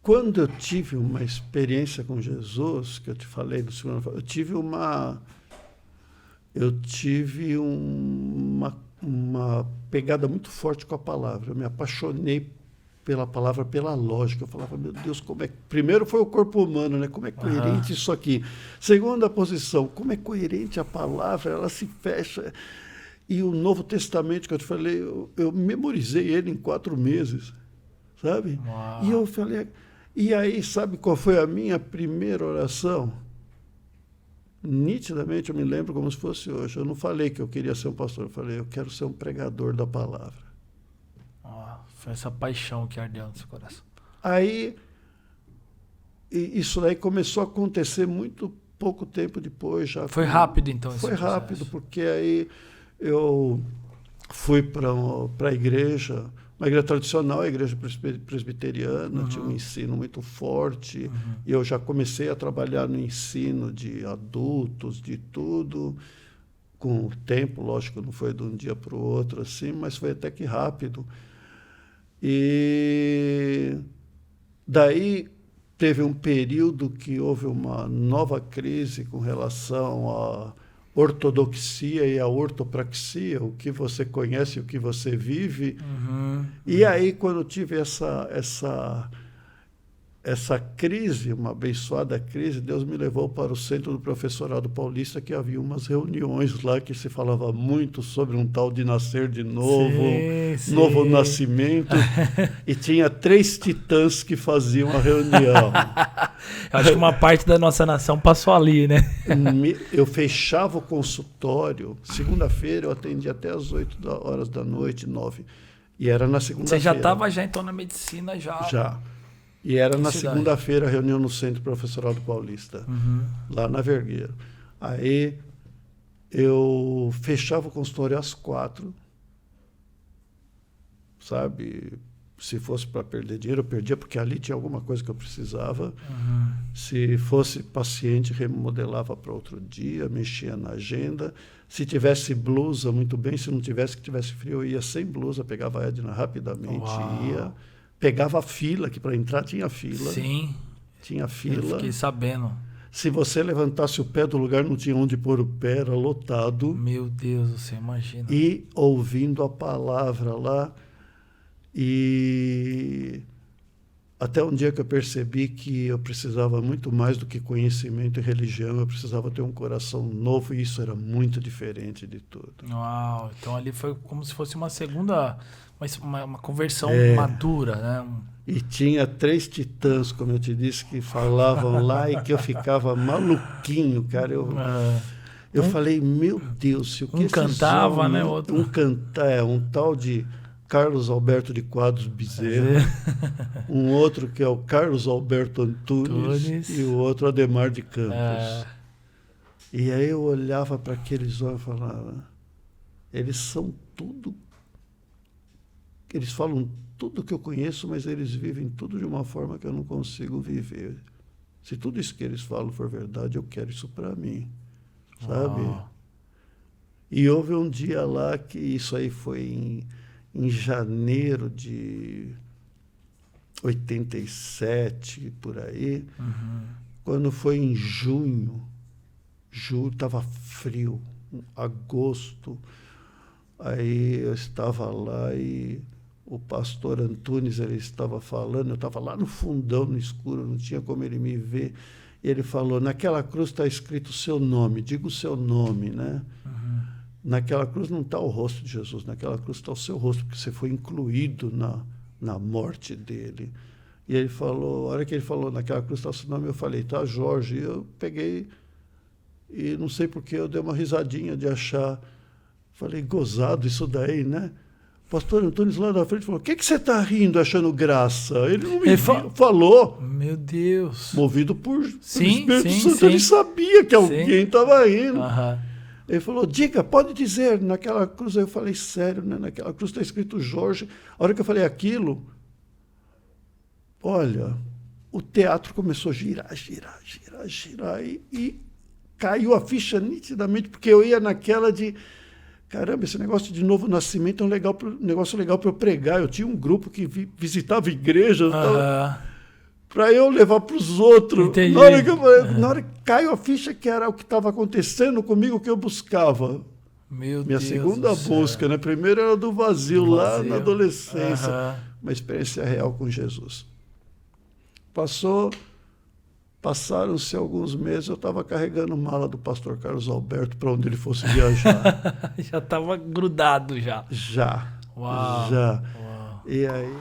quando eu tive uma experiência com Jesus, que eu te falei no segundo, eu tive uma pegada muito forte com a palavra. Eu me apaixonei pela palavra, pela lógica. Eu falava, meu Deus, como é... Primeiro foi o corpo humano, né? Como é coerente isso aqui. Segunda posição, como é coerente a palavra, ela se fecha. E o Novo Testamento, que eu te falei, eu memorizei ele em 4 meses, sabe? Uau. E eu falei... E aí, sabe qual foi a minha primeira oração? Nitidamente, eu me lembro como se fosse hoje. Eu não falei que eu queria ser um pastor, eu falei, eu quero ser um pregador da palavra. Foi essa paixão que ardeu no seu coração. Aí, isso aí começou a acontecer muito pouco tempo depois. Já foi rápido, então? Foi rápido, porque aí eu fui para a igreja, uma igreja tradicional, a igreja presbiteriana, tinha um ensino muito forte, e eu já comecei a trabalhar no ensino de adultos, de tudo, com o tempo, lógico, não foi de um dia para o outro, assim, mas foi até que rápido. E daí teve um período que houve uma nova crise com relação à ortodoxia e à ortopraxia, o que você conhece e o que você vive. E aí, quando eu tive essa crise, uma abençoada crise, Deus me levou para o Centro do Professorado Paulista, que havia umas reuniões lá que se falava muito sobre um tal de nascer de novo, novo nascimento, e tinha 3 titãs que faziam a reunião. Eu acho que uma parte da nossa nação passou ali, né? Eu fechava o consultório, segunda-feira eu atendia até às 8 horas da noite, 9, e era na segunda-feira. Você já estava então na medicina já? Já. E era na segunda-feira a reunião no Centro Professoral do Paulista, lá na Vergueiro. Aí eu fechava o consultório às 4, sabe? Se fosse para perder dinheiro, eu perdia, porque ali tinha alguma coisa que eu precisava. Se fosse paciente, remodelava para outro dia, mexia na agenda. Se tivesse blusa, muito bem. Se não tivesse, que tivesse frio, eu ia sem blusa, pegava a Edna rapidamente, ia... Pegava a fila, que para entrar tinha fila. Sim. Tinha fila. Eu fiquei sabendo. Se você levantasse o pé do lugar, não tinha onde pôr o pé, era lotado. Meu Deus, você imagina. E ouvindo a palavra lá. E até um dia que eu percebi que eu precisava muito mais do que conhecimento e religião, eu precisava ter um coração novo, e isso era muito diferente de tudo. Uau, então ali foi como se fosse uma segunda... Uma conversão madura, né? E tinha 3 titãs, como eu te disse, que falavam lá e que eu ficava maluquinho, cara. Eu falei, meu Deus, se o que cantava, homens, né? Outro... um tal de Carlos Alberto de Quadros Bezerra, um outro que é o Carlos Alberto Antunes e o outro Ademar de Campos. E aí eu olhava para aqueles homens e falava, eles são tudo... Eles falam tudo que eu conheço, mas eles vivem tudo de uma forma que eu não consigo viver. Se tudo isso que eles falam for verdade, eu quero isso para mim, sabe? E houve um dia lá que isso aí foi em janeiro de 87, por aí. Quando foi em junho estava frio, agosto. Aí eu estava lá e o pastor Antunes, ele estava falando, eu estava lá no fundão, no escuro, não tinha como ele me ver. E ele falou, naquela cruz está escrito o seu nome, diga o seu nome, né? Naquela cruz não está o rosto de Jesus, naquela cruz está o seu rosto, porque você foi incluído na morte dele. E ele falou, a hora que ele falou, naquela cruz está o seu nome, eu falei, tá, Jorge. E eu peguei, e não sei porque eu dei uma risadinha de achar, falei, gozado isso daí, né? O pastor Antunes lá na frente falou, o que você está rindo achando graça? Ele não me falou. Meu Deus. Movido por Espírito Santo, ele sabia que alguém estava rindo. Ele falou, diga, pode dizer, naquela cruz. Aí eu falei, sério, né? Naquela cruz está escrito Jorge. A hora que eu falei aquilo, olha, o teatro começou a girar, e caiu a ficha nitidamente, porque eu ia naquela de... Caramba, esse negócio de novo nascimento é negócio legal para eu pregar. Eu tinha um grupo que visitava igrejas. para eu levar para os outros. Entendi. Na hora que caiu a ficha que era o que estava acontecendo comigo, que eu buscava. Meu Minha Deus segunda do céu. busca, né? Primeiro era do vazio, lá na adolescência. Aham. Uma experiência real com Jesus. Passaram-se alguns meses, eu estava carregando mala do pastor Carlos Alberto para onde ele fosse viajar. Já estava grudado já. Já. Uau. Já. Uau. E aí...